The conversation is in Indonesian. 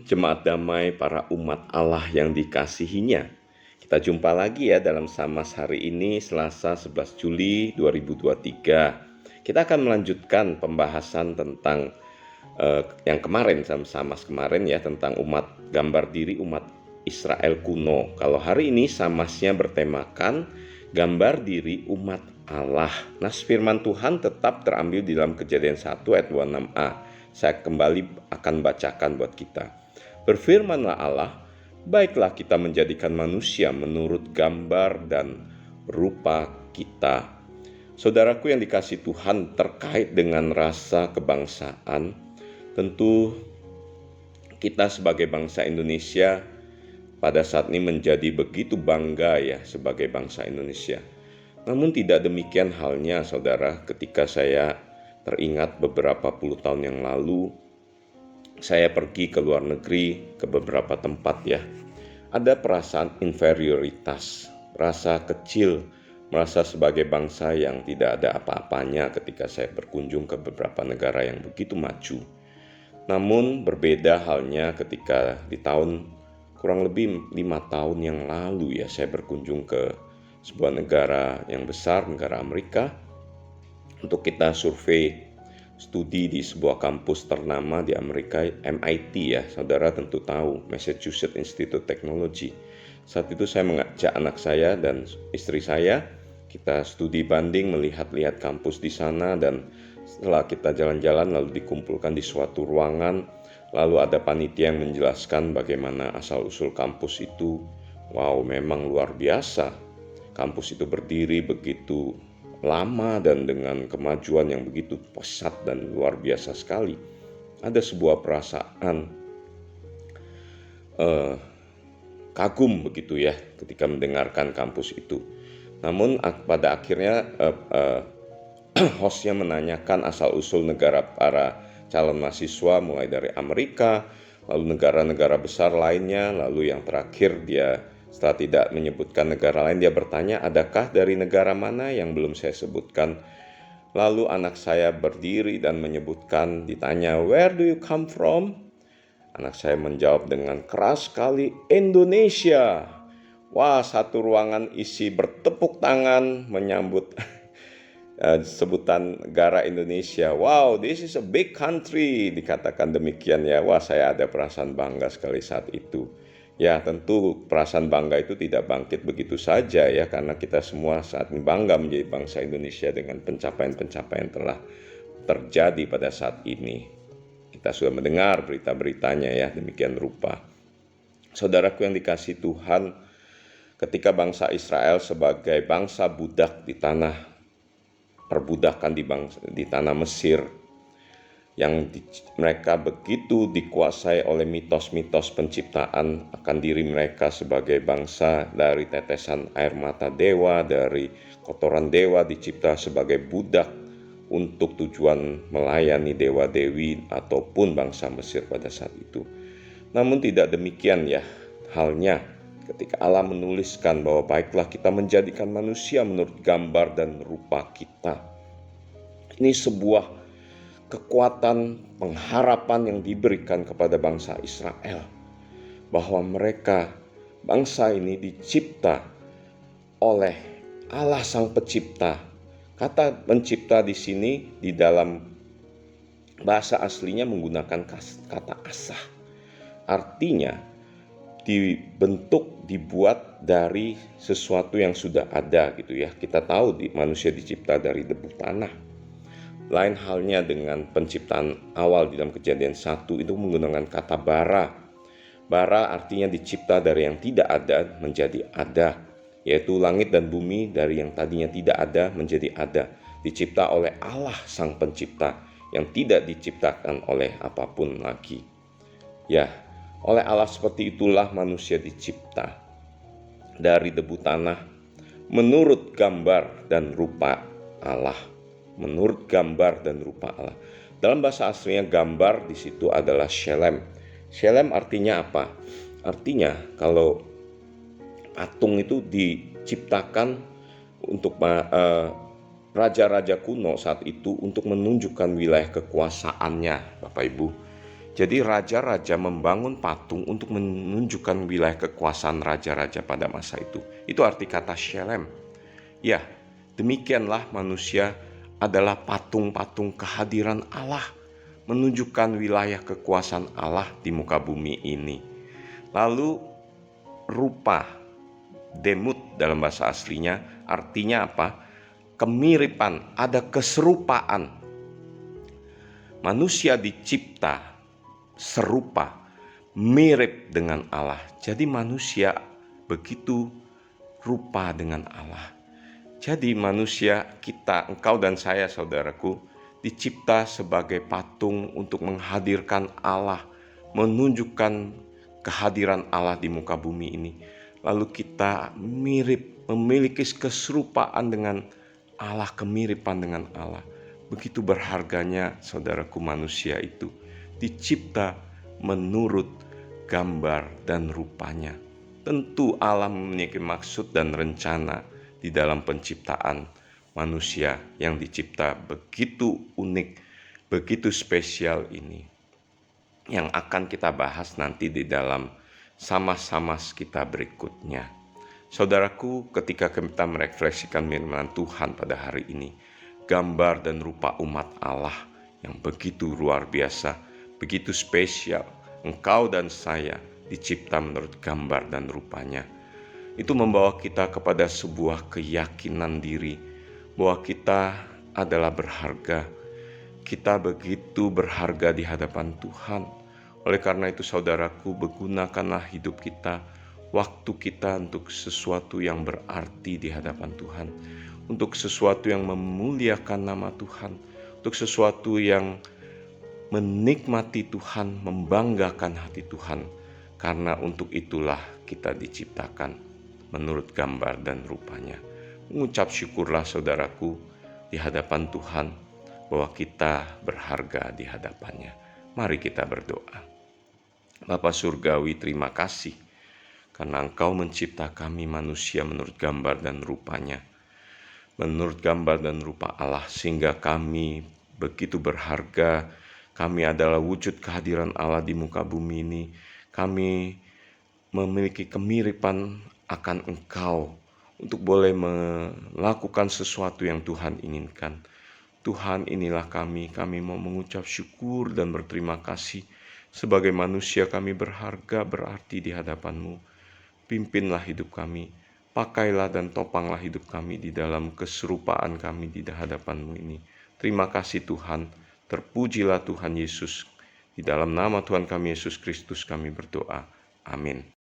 jemaat damai para umat Allah yang dikasihinya. Kita jumpa lagi ya dalam Samas hari ini Selasa 11 Juli 2023. Kita akan melanjutkan pembahasan tentang yang kemarin sama Samas kemarin ya, tentang gambar diri umat Israel kuno. Kalau hari ini Samasnya bertemakan gambar diri umat Allah. Nah, firman Tuhan tetap terambil di dalam Kejadian 1 ayat 26a. Saya kembali akan bacakan buat kita. Berfirmanlah Allah, baiklah kita menjadikan manusia menurut gambar dan rupa kita. Saudaraku yang dikasihi Tuhan, terkait dengan rasa kebangsaan, tentu kita sebagai bangsa Indonesia pada saat ini menjadi begitu bangga ya sebagai bangsa Indonesia. Namun tidak demikian halnya saudara, ketika saya teringat beberapa puluh tahun yang lalu, saya pergi ke luar negeri, ke beberapa tempat ya. Ada perasaan inferioritas, rasa kecil, merasa sebagai bangsa yang tidak ada apa-apanya ketika saya berkunjung ke beberapa negara yang begitu maju. Namun berbeda halnya ketika di tahun kurang lebih 5 tahun yang lalu ya, saya berkunjung ke sebuah negara yang besar, negara Amerika, untuk kita survei studi di sebuah kampus ternama di Amerika, MIT ya, saudara tentu tahu, Massachusetts Institute of Technology. Saat itu saya mengajak anak saya dan istri saya, kita studi banding, melihat-lihat kampus di sana, dan setelah kita jalan-jalan lalu dikumpulkan di suatu ruangan, lalu ada panitia yang menjelaskan bagaimana asal-usul kampus itu. Wow, memang luar biasa. Kampus itu berdiri begitu lama dan dengan kemajuan yang begitu pesat dan luar biasa sekali. Ada sebuah perasaan kagum begitu ya ketika mendengarkan kampus itu. Namun pada akhirnya hostnya menanyakan asal-usul negara para calon mahasiswa mulai dari Amerika, lalu negara-negara besar lainnya, lalu yang terakhir dia setelah tidak menyebutkan negara lain, dia bertanya, adakah dari negara mana yang belum saya sebutkan? Lalu anak saya berdiri dan menyebutkan, ditanya, where do you come from? Anak saya menjawab dengan keras sekali, Indonesia. Wah, satu ruangan isi bertepuk tangan menyambut sebutan negara Indonesia. Wow, this is a big country, dikatakan demikian ya. Wah, saya ada perasaan bangga sekali saat itu. Ya, tentu perasaan bangga itu tidak bangkit begitu saja ya, karena kita semua saat ini bangga menjadi bangsa Indonesia dengan pencapaian-pencapaian telah terjadi pada saat ini. Kita sudah mendengar berita-beritanya ya, demikian rupa. Saudaraku yang dikasihi Tuhan, ketika bangsa Israel sebagai bangsa budak di tanah perbudakan di tanah Mesir, yang mereka begitu dikuasai oleh mitos-mitos penciptaan akan diri mereka sebagai bangsa dari tetesan air mata dewa, dari kotoran dewa, dicipta sebagai budak untuk tujuan melayani dewa-dewi ataupun bangsa Mesir pada saat itu. Namun tidak demikian ya halnya ketika Allah menuliskan bahwa baiklah kita menjadikan manusia menurut gambar dan rupa kita. Ini sebuah kekuatan pengharapan yang diberikan kepada bangsa Israel, bahwa mereka, bangsa ini dicipta oleh Allah Sang Pencipta. Kata pencipta di sini di dalam bahasa aslinya menggunakan kata asah. Artinya dibuat dari sesuatu yang sudah ada gitu ya. Kita tahu manusia dicipta dari debu tanah. Lain halnya dengan penciptaan awal di dalam Kejadian 1 itu menggunakan kata bara. Bara artinya dicipta dari yang tidak ada menjadi ada, yaitu langit dan bumi dari yang tadinya tidak ada menjadi ada. Dicipta oleh Allah Sang Pencipta yang tidak diciptakan oleh apapun lagi. Ya, oleh Allah seperti itulah manusia dicipta dari debu tanah menurut gambar dan rupa Allah. Menurut gambar dan rupa Allah. Dalam bahasa aslinya gambar di situ adalah shelem. Shelem artinya apa? Artinya kalau patung itu diciptakan untuk raja-raja kuno saat itu untuk menunjukkan wilayah kekuasaannya, Bapak Ibu. Jadi raja-raja membangun patung untuk menunjukkan wilayah kekuasaan raja-raja pada masa itu. Itu arti kata Shelem. Ya, demikianlah manusia adalah patung-patung kehadiran Allah, menunjukkan wilayah kekuasaan Allah di muka bumi ini. Lalu rupa, demut dalam bahasa aslinya artinya apa? Kemiripan, ada keserupaan. Manusia dicipta serupa, mirip dengan Allah. Jadi manusia begitu rupa dengan Allah. Jadi manusia kita, engkau dan saya saudaraku, dicipta sebagai patung untuk menghadirkan Allah, menunjukkan kehadiran Allah di muka bumi ini. Lalu kita mirip, memiliki keserupaan dengan Allah, kemiripan dengan Allah. Begitu berharganya saudaraku manusia itu, dicipta menurut gambar dan rupanya. Tentu Allah memiliki maksud dan rencana di dalam penciptaan manusia yang dicipta begitu unik, begitu spesial ini, yang akan kita bahas nanti di dalam sama-sama kita berikutnya. Saudaraku, ketika kita merefleksikan firman Tuhan pada hari ini, gambar dan rupa umat Allah yang begitu luar biasa, begitu spesial, engkau dan saya dicipta menurut gambar dan rupanya. Itu membawa kita kepada sebuah keyakinan diri bahwa kita adalah berharga. Kita begitu berharga di hadapan Tuhan. Oleh karena itu saudaraku, gunakanlah hidup kita, waktu kita untuk sesuatu yang berarti di hadapan Tuhan, untuk sesuatu yang memuliakan nama Tuhan, untuk sesuatu yang menikmati Tuhan, membanggakan hati Tuhan. Karena untuk itulah kita diciptakan menurut gambar dan rupanya. Mengucap syukurlah saudaraku di hadapan Tuhan bahwa kita berharga di hadapannya. Mari kita berdoa. Bapa Surgawi, terima kasih karena Engkau mencipta kami manusia menurut gambar dan rupanya, menurut gambar dan rupa Allah, sehingga kami begitu berharga. Kami adalah wujud kehadiran Allah di muka bumi ini. Kami memiliki kemiripan akan Engkau untuk boleh melakukan sesuatu yang Tuhan inginkan. Tuhan, inilah kami mau mengucap syukur dan berterima kasih. Sebagai manusia kami berharga, berarti di hadapan-Mu. Pimpinlah hidup kami, pakailah dan topanglah hidup kami di dalam keserupaan kami di hadapan-Mu ini. Terima kasih Tuhan, terpujilah Tuhan Yesus. Di dalam nama Tuhan kami Yesus Kristus kami berdoa. Amin.